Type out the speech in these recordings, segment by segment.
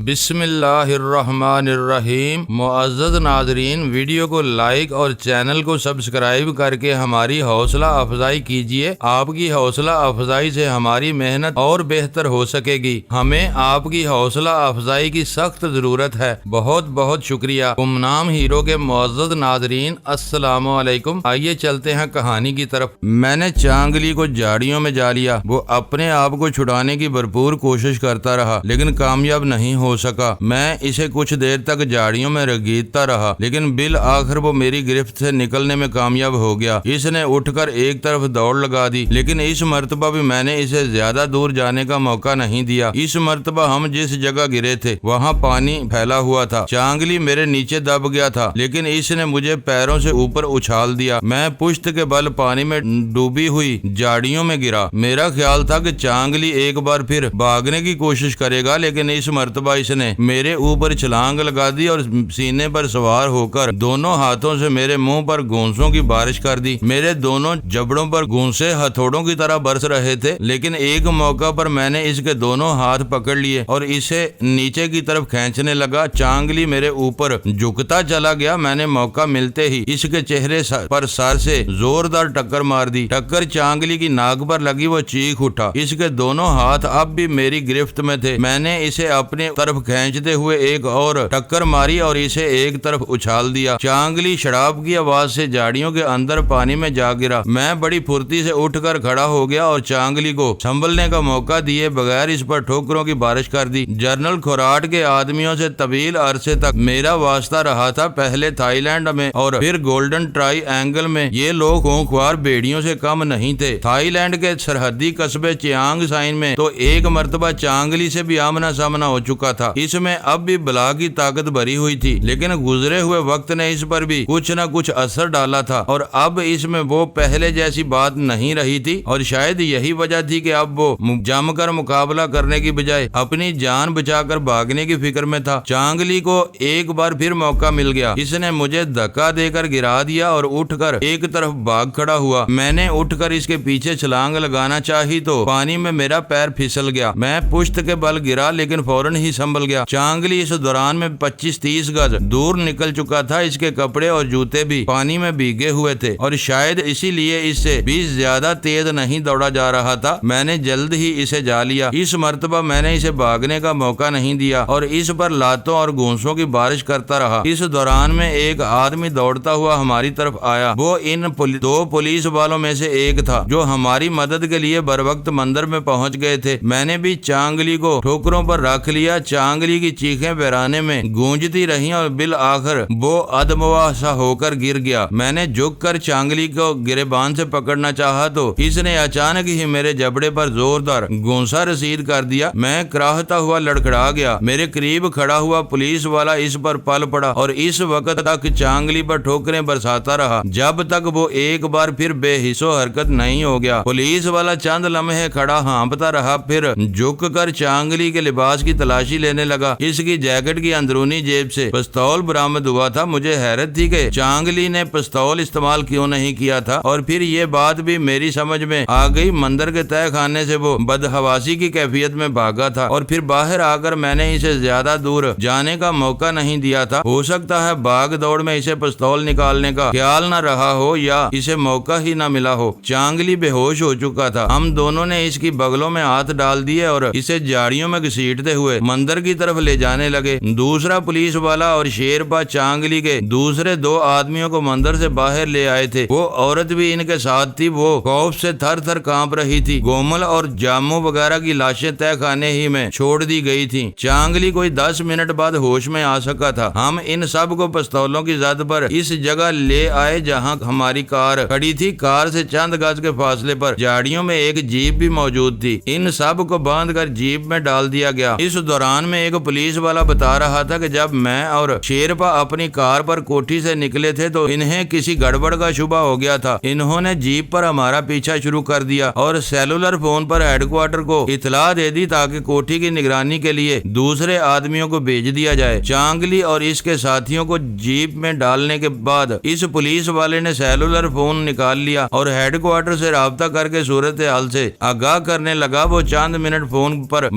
بسم اللہ الرحمن الرحیم۔ معزز ناظرین، ویڈیو کو لائک اور چینل کو سبسکرائب کر کے ہماری حوصلہ افزائی کیجیے۔ آپ کی حوصلہ افزائی سے ہماری محنت اور بہتر ہو سکے گی۔ ہمیں آپ کی حوصلہ افزائی کی سخت ضرورت ہے۔ بہت بہت شکریہ۔ گمنام ہیرو کے معزز ناظرین، السلام علیکم۔ آئیے چلتے ہیں کہانی کی طرف۔ میں نے چانگلی کو جھاڑیوں میں جا لیا۔ وہ اپنے آپ کو چھڑانے کی بھرپور کوشش کرتا رہا لیکن کامیاب نہیں ہو سکا۔ میں اسے کچھ دیر تک جھاڑیوں میں رگیدتا رہا لیکن بالآخر وہ میری گرفت سے نکلنے میں کامیاب ہو گیا۔ اس نے اٹھ کر ایک طرف دوڑ لگا دی لیکن اس مرتبہ بھی میں نے اسے زیادہ دور جانے کا موقع نہیں دیا۔ اس مرتبہ ہم جس جگہ گرے تھے وہاں پانی پھیلا ہوا تھا۔ چانگلی میرے نیچے دب گیا تھا لیکن اس نے مجھے پیروں سے اوپر اچھال دیا۔ میں پشت کے بل پانی میں ڈوبی ہوئی جھاڑیوں میں گرا۔ میرا خیال تھا کہ چانگلی ایک بار پھر بھاگنے کی کوشش کرے گا لیکن اس مرتبہ اس نے میرے اوپر چھلانگ لگا دی اور سینے پر سوار ہو کر دونوں ہاتھوں سے میرے منہ پر گونسوں کی بارش کر دی۔ میرے دونوں جبڑوں پر گونسے ہتھوڑوں کی طرح برس رہے تھے لیکن ایک موقع پر میں نے اس کے دونوں ہاتھ پکڑ لیے اور اسے نیچے کی طرف کھینچنے لگا۔ چانگلی میرے اوپر جھکتا چلا گیا۔ میں نے موقع ملتے ہی اس کے چہرے پر سر سے زوردار ٹکر مار دی۔ ٹکر چانگلی کی ناک پر لگی، وہ چیخ اٹھا۔ اس کے دونوں ہاتھ اب بھی میری گرفت میں تھے۔ میں نے اسے اپنی طرف کھینچتے ہوئے ایک اور ٹکر ماری اور اسے ایک طرف اچھال دیا۔ چانگلی شراب کی آواز سے جھاڑیوں کے اندر پانی میں جا گرا۔ میں بڑی پھرتی سے اٹھ کر کھڑا ہو گیا اور چانگلی کو سنبھلنے کا موقع دیے بغیر اس پر ٹھوکروں کی بارش کر دی۔ جنرل کھوراٹ کے آدمیوں سے طویل عرصے تک میرا واسطہ رہا تھا، پہلے تھائی لینڈ میں اور پھر گولڈن ٹرائی اینگل میں۔ یہ لوگ خونخوار بھیڑیوں سے کم نہیں تھے۔ تھائی لینڈ کے سرحدی قصبے چیانگ سائن میں تو ایک مرتبہ چانگلی سے بھی آمنا سامنا ہو چکا تھا۔ اس میں اب بھی بلا کی طاقت بھری ہوئی تھی لیکن گزرے ہوئے وقت نے اس پر بھی کچھ نہ کچھ اثر ڈالا تھا اور اب اس میں وہ پہلے جیسی بات نہیں رہی تھی اور شاید یہی وجہ تھی کہ اب وہ جم کر مقابلہ کرنے کی بجائے اپنی جان بچا کر بھاگنے کی فکر میں تھا۔ چانگلی کو ایک بار پھر موقع مل گیا۔ اس نے مجھے دھکا دے کر گرا دیا اور اٹھ کر ایک طرف بھاگ کھڑا ہوا۔ میں نے اٹھ کر اس کے پیچھے چھلانگ لگانا چاہی تو پانی میں میرا پیر پھسل گیا۔ میں پشت کے بل گرا لیکن فوراً ہی سنبھل گیا۔ چانگلی اس دوران میں 25-30 گز دور نکل چکا تھا۔ اس کے کپڑے اور جوتے بھی پانی میں بھیگے ہوئے تھے اور شاید اسی لیے اس سے بھی زیادہ تیز نہیں دوڑا جا رہا تھا۔ میں نے جلد ہی اسے جا لیا۔ اس مرتبہ میں نے اسے بھاگنے کا موقع نہیں دیا اور اس پر لاتوں اور گونسوں کی بارش کرتا رہا۔ اس دوران میں ایک آدمی دوڑتا ہوا ہماری طرف آیا۔ وہ ان دو پولیس والوں میں سے ایک تھا جو ہماری مدد کے لیے بروقت مندر میں پہنچ گئے تھے۔ میں نے بھی چانگلی کو ٹھوکروں پر رکھ لیا۔ چانگلی کی چیخیں ویرانے میں گونجتی رہیں اور بالآخر وہ ادموا سا ہو کر گر گیا۔ میں نے جھک کر چانگلی کو گریبان سے پکڑنا چاہا تو اس نے اچانک ہی میرے جبڑے پر زوردار گونسا رسید کر دیا۔ میں کراہتا ہوا لڑکھڑا گیا۔ میرے قریب کھڑا ہوا پولیس والا اس پر پل پڑا اور اس وقت تک چانگلی پر ٹھوکریں برساتا رہا جب تک وہ ایک بار پھر بے حس و حرکت نہیں ہو گیا۔ پولیس والا چند لمحے کھڑا ہانپتا رہا، پھر جھک کر چانگلی کے لباس کی تلاشی لینے لگا۔ اس کی جیکٹ کی اندرونی جیب سے پستول برآمد ہوا تھا۔ مجھے حیرت تھی کہ چانگلی نے پستول استعمال کیوں نہیں کیا تھا اور پھر یہ بات بھی میری سمجھ میں آ گئی۔ مندر کے تہہ خانے سے وہ بدحواسی کی کیفیت میں بھاگا تھا اور پھر باہر آ کر میں نے اسے زیادہ دور جانے کا موقع نہیں دیا تھا۔ ہو سکتا ہے بھاگ دوڑ میں اسے پستول نکالنے کا خیال نہ رہا ہو یا اسے موقع ہی نہ ملا ہو۔ چانگلی بے ہوش ہو چکا تھا۔ ہم دونوں نے اس کی بغلوں میں ہاتھ ڈال دیے اور اسے جھاڑیوں میں گھسیٹتے ہوئے مندر کی طرف لے جانے لگے۔ دوسرا پولیس والا اور شیرپا چانگلی کے دوسرے دو آدمیوں کو مندر سے باہر لے آئے تھے۔ وہ عورت بھی ان کے ساتھ تھی۔ وہ خوف سے تھر تھر کانپ رہی تھی۔ گومل اور جامو وغیرہ کی لاشیں تہہ خانے ہی میں چھوڑ دی گئی تھیں۔ چانگلی کوئی 10 منٹ بعد ہوش میں آ سکا تھا۔ ہم ان سب کو پستولوں کی زد پر اس جگہ لے آئے جہاں ہماری کار کھڑی تھی۔ کار سے چند گز کے فاصلے پر جھاڑیوں میں ایک جیپ بھی موجود تھی۔ ان سب کو باندھ کر جیپ میں ڈال دیا گیا۔ اس دوران میں ایک پولیس والا بتا رہا تھا کہ جب میں اور شیرپا اپنی کار پر کوٹھی سے نکلے تھے تو انہیں کسی گڑبڑ کا شبہ ہو گیا تھا۔ انہوں نے جیپ پر ہمارا پیچھا شروع کر دیا اور سیلولر فون پر ہیڈ کوارٹر کو اطلاع دے دی تاکہ کوٹھی کی نگرانی کے لیے دوسرے آدمیوں کو بھیج دیا جائے۔ چانگلی اور اس کے ساتھیوں کو جیپ میں ڈالنے کے بعد اس پولیس والے نے سیلولر فون نکال لیا اور ہیڈ کوارٹر سے رابطہ کر کے صورتحال سے آگاہ کرنے لگا۔ وہ چند منٹ فون پر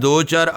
2-4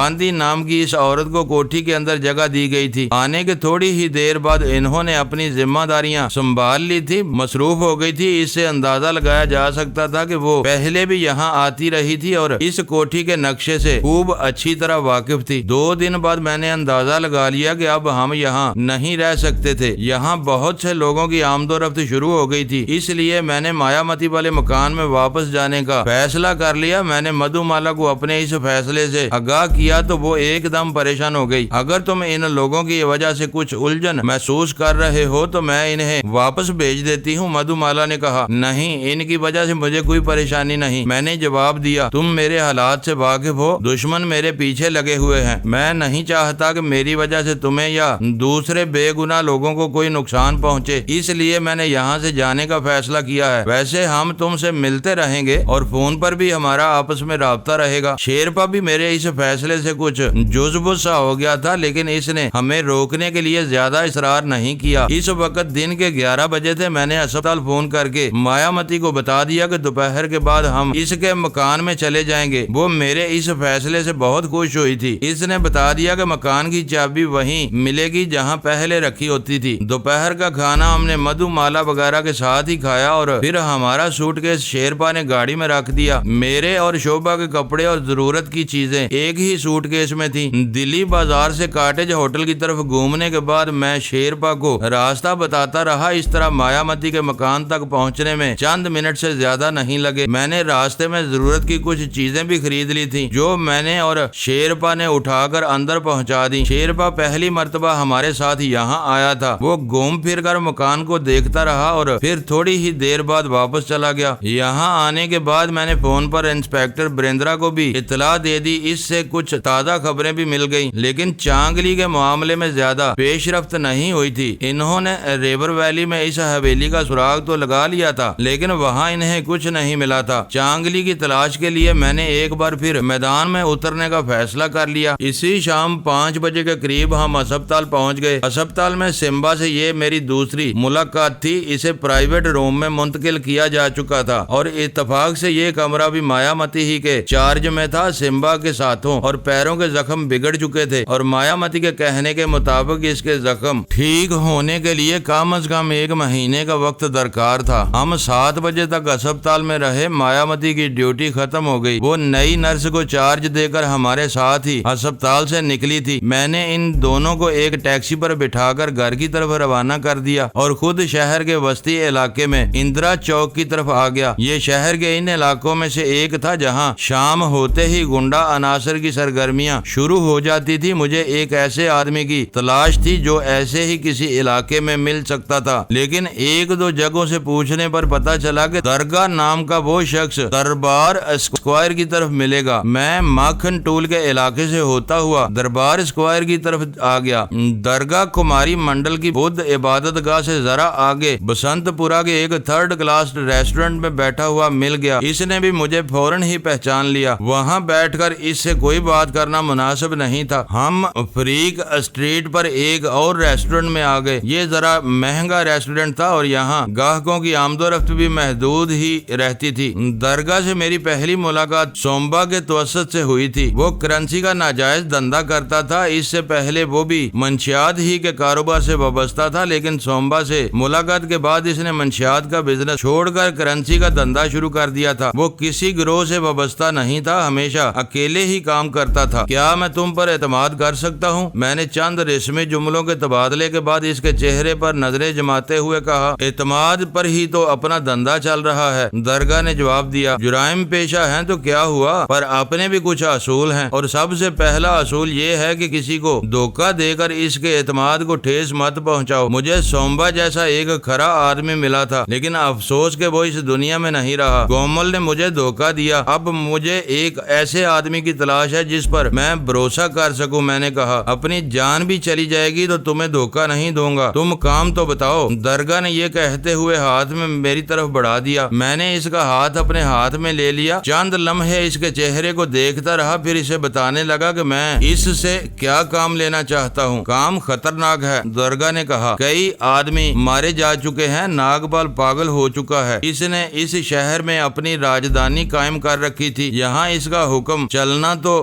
باندی نام کی اس عورت کو کوٹھی کے اندر جگہ دی گئی تھی۔ آنے کے تھوڑی ہی دیر بعد انہوں نے اپنی ذمہ داریاں سنبھال لی تھی، مصروف ہو گئی تھی۔ اس سے اندازہ لگایا جا سکتا تھا کہ وہ پہلے بھی یہاں آتی رہی تھی اور اس کوٹھی کے نقشے سے خوب اچھی طرح واقف تھی۔ 2 دن بعد میں نے اندازہ لگا لیا کہ اب ہم یہاں نہیں رہ سکتے تھے۔ یہاں بہت سے لوگوں کی آمد و رفت شروع ہو گئی تھی، اس لیے میں نے مایامتی والے مکان میں واپس جانے کا فیصلہ کر لیا۔ میں نے مدھو مالا کو اپنے اس فیصلے سے آگاہ کیا تو وہ ایک دم پریشان ہو گئی۔ اگر تم ان لوگوں کی وجہ سے کچھ الجھن محسوس کر رہے ہو تو میں انہیں واپس بھیج دیتی ہوں، مدھو مالا نے کہا۔ نہیں، ان کی وجہ سے مجھے کوئی پریشانی نہیں، میں نے جواب دیا۔ تم میرے حالات سے واقف ہو، دشمن میرے پیچھے لگے ہوئے ہیں۔ میں نہیں چاہتا کہ میری وجہ سے تمہیں یا دوسرے بے گناہ لوگوں کو کوئی نقصان پہنچے، اس لیے میں نے یہاں سے جانے کا فیصلہ کیا ہے۔ ویسے ہم تم سے ملتے رہیں گے اور فون پر بھی ہمارا آپس میں رابطہ رہے گا۔ شیرپا بھی میرے اس فیصلے سے کچھ جذب سا ہو گیا تھا، لیکن اس نے ہمیں روکنے کے لیے زیادہ اصرار نہیں کیا۔ اس وقت دن کے 11 بجے تھے۔ میں نے اسپتال فون کر کے مایامتی کو بتا دیا کہ دوپہر کے بعد ہم اس کے مکان میں چلے جائیں گے۔ وہ میرے اس فیصلے سے بہت خوش ہوئی تھی۔ اس نے بتا دیا کہ مکان کی چابی وہیں ملے گی جہاں پہلے رکھی ہوتی تھی۔ دوپہر کا کھانا ہم نے مدھو مالا وغیرہ کے ساتھ ہی کھایا اور پھر ہمارا سوٹ کیس شیرپا نے گاڑی میں رکھ دیا۔ میرے اور شوبھا کے کپڑے اور ضرورت کی چیزیں ایک ہی سوٹ کیس میں تھی۔ دلی بازار سے کاٹیج ہوٹل کی طرف گھومنے کے بعد میں شیرپا کو راستہ بتاتا رہا۔ اس طرح مایامتی کے مکان تک پہنچنے میں چند منٹ سے زیادہ نہیں لگے۔ میں نے راستے میں ضرورت کی کچھ چیزیں بھی خرید لی تھی جو میں نے اور شیرپا نے اٹھا کر اندر پہنچا دی۔ شیرپا پہلی مرتبہ ہمارے ساتھ یہاں آیا تھا۔ وہ گھوم پھر کر مکان کو دیکھتا رہا اور پھر تھوڑی ہی دیر بعد واپس چلا گیا۔ یہاں آنے کے بعد میں نے فون پر انسپیکٹر بریندرا کو بھی اطلاع دے دی۔ اس سے کچھ تازہ خبریں بھی مل گئی، لیکن چانگلی کے معاملے میں زیادہ پیش رفت نہیں ہوئی تھی۔ انہوں نے ریور ویلی میں اس حویلی کا سراغ تو لگا لیا تھا، لیکن وہاں انہیں کچھ نہیں ملا تھا۔ چانگلی کی تلاش کے لیے میں نے ایک بار پھر میدان میں اترنے کا فیصلہ کر لیا۔ اسی شام 5 بجے کے قریب ہم اسپتال پہنچ گئے۔ اسپتال میں سمبا سے یہ میری دوسری ملاقات تھی۔ اسے پرائیویٹ روم میں منتقل کیا جا چکا تھا اور اتفاق سے یہ کمرہ بھی مایامتی ہی کے چارج میں تھا۔ سمبا کے ساتھوں اور پیروں کے زخم بگڑ چکے تھے اور مایامتی کے کہنے کے مطابق اس کے زخم ٹھیک ہونے کے لیے کم از کم 1 مہینے کا وقت درکار تھا۔ ہم 7 بجے تک اسپتال میں رہے۔ مایامتی کی ڈیوٹی ختم ہو گئی۔ وہ نئی نرس کو چارج دے کر ہمارے ساتھ ہی اسپتال سے نکلی تھی۔ میں نے ان دونوں کو ایک ٹیکسی پر بٹھا کر گھر کی طرف روانہ کر دیا اور خود شہر کے وسطی علاقے میں اندرا چوک کی طرف آ گیا۔ یہ شہر کے ان علاقوں میں سے ایک تھا جہاں شام ہوتے ہی گنڈا عناصر کی سرگرمیاں شروع ہو جاتی تھی۔ مجھے ایک ایسے آدمی کی تلاش تھی جو ایسے ہی کسی علاقے میں مل سکتا تھا، لیکن 1-2 جگہوں سے پوچھنے پر پتا چلا کہ درگاہ نام کا وہ شخص دربار اسکوائر کی طرف ملے گا۔ میں ماکھن ٹول کے علاقے سے ہوتا ہوا دربار اسکوائر کی طرف آ گیا۔ درگاہ کماری منڈل کی بدھ عبادت گاہ سے ذرا آگے بسنت پورا کے ایک 3rd کلاس ریسٹورنٹ میں بیٹھا ہوا مل گیا۔ اس نے بھی مجھے فوراً ہی پہچان لیا۔ وہاں بیٹھ کر اس سے کوئی بات کرنا مناسب نہیں تھا۔ ہم فریق اسٹریٹ پر ایک اور ریسٹورنٹ میں آ گئے۔ یہ ذرا مہنگا ریسٹورنٹ تھا اور یہاں گاہکوں کی آمد و رفت بھی محدود ہی رہتی تھی۔ درگاہ سے میری پہلی ملاقات سومبا کے توسط سے ہوئی تھی۔ وہ کرنسی کا ناجائز دھندا کرتا تھا۔ اس سے پہلے وہ بھی منشیات ہی کے کاروبار سے وابستہ تھا، لیکن سومبا سے ملاقات کے بعد اس نے منشیات کا بزنس چھوڑ کر کرنسی کا دھندا شروع کر دیا تھا۔ وہ کسی گروہ سے وابستہ نہیں تھا، ہمیشہ اکیلے ہی کام کرتا تھا۔ کیا میں تم پر اعتماد کر سکتا ہوں؟ میں نے چند رسمی جملوں کے تبادلے کے بعد اس کے چہرے پر نظریں جماتے ہوئے کہا۔ اعتماد پر ہی تو اپنا دھندا چل رہا ہے، درگاہ نے جواب دیا۔ جرائم پیشہ ہیں تو کیا ہوا، پر اپنے بھی کچھ اصول ہیں، اور سب سے پہلا اصول یہ ہے کہ کسی کو دھوکہ دے کر اس کے اعتماد کو ٹھیس مت پہنچاؤ۔ مجھے سومبا جیسا ایک کھرا آدمی ملا تھا، لیکن افسوس کہ وہ اس دنیا میں نہیں رہا۔ گومل نے مجھے دھوکہ دیا۔ اب مجھے ایک ایسے آدمی کی تلاش ہے جس پر میں بھروسہ کر سکوں۔ میں نے کہا، اپنی جان بھی چلی جائے گی تو تمہیں دھوکہ نہیں دوں گا، تم کام تو بتاؤ۔ درگاہ نے یہ کہتے ہوئے ہاتھ میں میری طرف بڑھا دیا۔ میں نے اس کا ہاتھ اپنے ہاتھ میں لے لیا۔ چند لمحے اس کے چہرے کو دیکھتا رہا، پھر اسے بتانے لگا کہ میں اس سے کیا کام لینا چاہتا ہوں۔ کام خطرناک ہے، درگاہ نے کہا۔ کئی آدمی مارے جا چکے ہیں، ناگپال پاگل ہو چکا ہے۔ اس نے اس شہر میں اپنی راجدھانی قائم کر رکھی تھی۔ یہاں اس کا حکم چلنا تو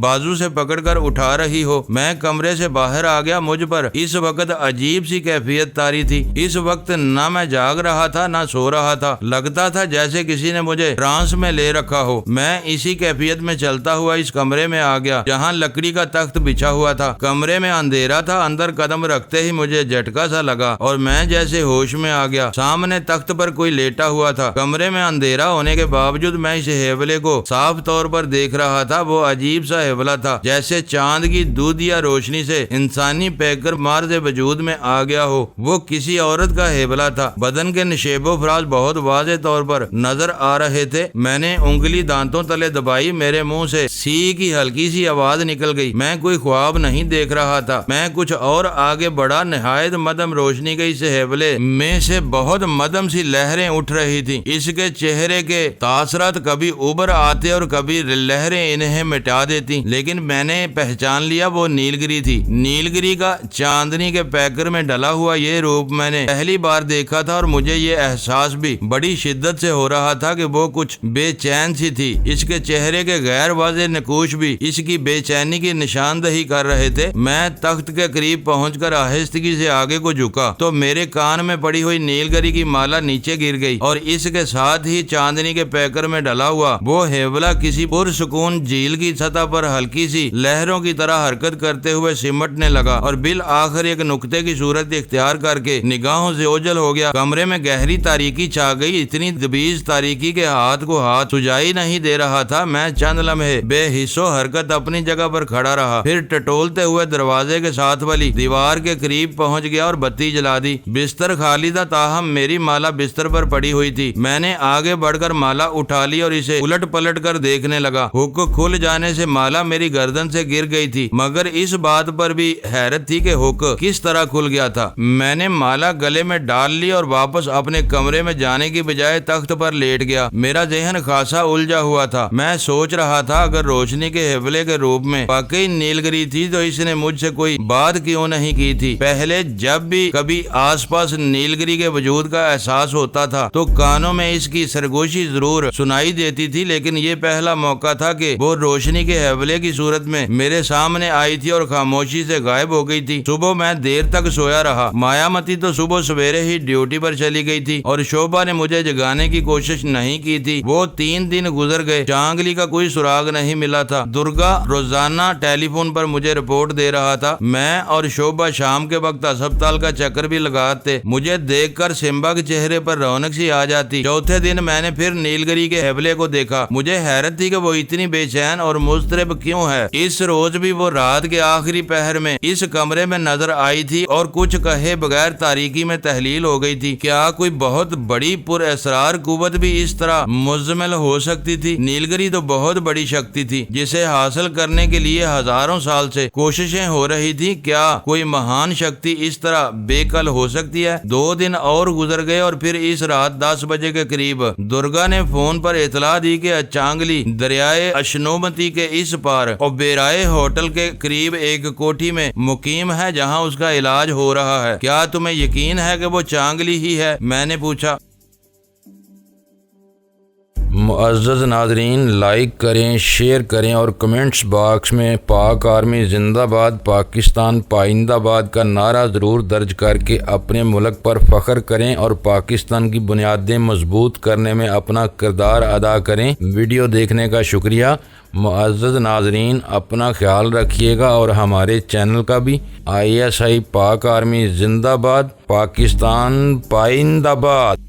بازو سے پکڑ کر اٹھا رہی ہو۔ میں کمرے سے باہر آ گیا۔ مجھ پر اس وقت عجیب سی کیفیت طاری تھی۔ اس وقت نہ میں جاگ رہا تھا نہ سو رہا تھا۔ لگتا تھا جیسے کسی نے مجھے ٹرانس میں لے رکھا ہو۔ میں اسی کیفیت میں چلتا ہوا اس کمرے میں آ گیا جہاں لکڑی کا تخت بچھا ہوا تھا۔ کمرے میں اندھیرا تھا۔ اندر قدم رکھتے ہی مجھے جھٹکا سا لگا اور میں جیسے ہوش میں آ گیا۔ سامنے تخت پر کوئی لیٹا ہوا تھا۔ کمرے میں اندھیرا ہونے کے باوجود میں اس ہیولے کو صاف طور پر دیکھ رہا تھا۔ وہ عجیب سا ہیولا تھا جیسے چاند کی دودھیا روشنی سے انسانی پیکر مارز وجود میں آ گیا ہو۔ وہ کسی عورت کا ہیولا تھا۔ بدن کے نشیب و فراز بہت واضح طور پر نظر آ رہے تھے۔ میں نے انگلی دانتوں تلے دبائی۔ میرے منہ سے سی کی ہلکی سی آواز نکل گئی۔ میں کوئی خواب نہیں دیکھ رہا تھا۔ میں کچھ اور آگے بڑھا۔ نہایت مدھم روشنی کے اس ہیولے میں سے بہت مدھم سی لہریں اٹھ رہی تھی۔ اس کے چہرے کے تاثرات کبھی ابھر آتے اور کبھی لہریں انہیں مٹا دیتی، لیکن میں نے پہچان لیا وہ نیلگری تھی۔ نیلگری کا چاندنی کے پیکر میں ڈلا ہوا یہ روپ میں نے پہلی بار دیکھا تھا اور مجھے یہ احساس بھی بڑی شدت سے ہو رہا تھا کہ وہ کچھ بے چین سی تھی۔ اس کے چہرے کے غیر واضح نقوش بھی اس کی بے چینی کی نشاندہی کر رہے تھے۔ میں تخت کے قریب پہنچ کر آہستگی سے آگے کو جھکا تو میرے کان میں پڑی ہوئی نیلگری کی مالا نیچے گر گئی اور اس کے ساتھ ہی چاندنی کے پیکر میں ڈلا ہوا وہ ہیولا کسی پرسکون جھیل کی سطح پر ہلکی سی لہروں کی طرح حرکت کرتے ہوئے سمٹنے لگا اور بالآخر ایک نقطے کی صورت اختیار کر کے نگاہوں سے اوجھل ہو گیا۔ کمرے میں گہری تاریکی چھا گئی، اتنی دبیز تاریکی کے ہاتھ کو ہاتھ سجائی نہیں دے رہا تھا۔ میں چند لمحے بے حس و حرکت اپنی جگہ پر کھڑا رہا، پھر ٹٹولتے ہوئے دروازے کے ساتھ والی دیوار کے قریب پہنچ گیا اور بتی جلا دی۔ بستر خالی تھا، تاہم میری مالا بستر پر پڑی ہوئی تھی۔ میں نے آگے بڑھ کر مالا اٹھا لی اور اسے الٹ پلٹ کر دیکھنے لگا۔ ہک کھل جانے سے مالا میری گردن سے گر گئی تھی، مگر اس بات پر بھی حیرت تھی کہ ہک کس طرح کھل گیا تھا۔ میں نے مالا گلے میں ڈال لی اور واپس اپنے کمرے میں جانے کی بجائے تخت پر لیٹ گیا۔ میرا ذہن خاصا الجھا ہوا تھا۔ میں سوچ رہا تھا اگر روشنی کے ہیولے کے روپ میں واقعی نیلگری تھی تو اس نے مجھ سے کوئی بات کیوں نہیں کی تھی۔ پہلے جب بھی کبھی آس پاس نیلگری کے وجود کا احساس ہوتا تھا تو کانوں میں اس کی سرگوشی ضرور سنائی دیتی تھی، لیکن یہ پہلا موقع تھا کہ وہ روشنی کے ہیولے کی صورت میں میرے سامنے آئی تھی اور خاموشی سے غائب ہو گئی تھی۔ صبح میں دیر تک سویا رہا۔ مایامتی تو صبح سویرے ہی ڈیوٹی پر چلی گئی تھی اور شوبھا نے مجھے جگانے کی کوشش نہیں کی تھی۔ وہ 3 دن گزر گئے، چانگلی کا کوئی سراغ نہیں ملا تھا۔ درگا روزانہ ٹیلی فون پر مجھے رپورٹ دے رہا تھا۔ میں اور شوبھا شام کے وقت ہسپتال کا چکر بھی لگاتے۔ مجھے دیکھ کر سمبا کے چہرے پر رونق سی آ جاتی۔ چوتھے دن میں نے پھر نیلگری کے ہیولے کو دیکھا۔ مجھے حیرت تھی کہ وہ اتنی بے چین اور مضطرب کیوں ہے۔ اس روز بھی وہ رات کے آخری پہر میں اس کمرے میں نظر آئی تھی اور کچھ کہے بغیر تاریکی میں تحلیل ہو گئی تھی۔ کیا کوئی بہت بڑی پر اسرار قوت بھی اس طرح مزمل ہو سکتی تھی؟ نیلگری تو بہت بڑی شکتی تھی جسے حاصل کرنے کے لیے ہزاروں سال سے کوششیں ہو رہی تھی۔ کیا کوئی مہان شکتی اس طرح بے کل ہو سکتی ہے؟ 2 دن اور گزر گئے اور پھر اس رات 10 بجے کے قریب درگا نے فون پر اطلاع دی کہ چانگلی دریائے اشنومتی کے اس پار اوبیرائے ہوٹل کے قریب ایک کوٹھی میں مقیم ہے جہاں اس کا علاج ہو رہا ہے۔ کیا تمہیں یقین ہے کہ وہ چانگلی ہی ہے؟ میں نے پوچھا۔ معزز ناظرین، لائک کریں، شیئر کریں اور کمنٹس باکس میں پاک آرمی زندہ باد، پاکستان پائندہ باد کا نعرہ ضرور درج کر کے اپنے ملک پر فخر کریں اور پاکستان کی بنیادیں مضبوط کرنے میں اپنا کردار ادا کریں۔ ویڈیو دیکھنے کا شکریہ۔ معزز ناظرین، اپنا خیال رکھیے گا اور ہمارے چینل کا بھی۔ ISI پاک آرمی زندہ باد، پاکستان پائندہ باد۔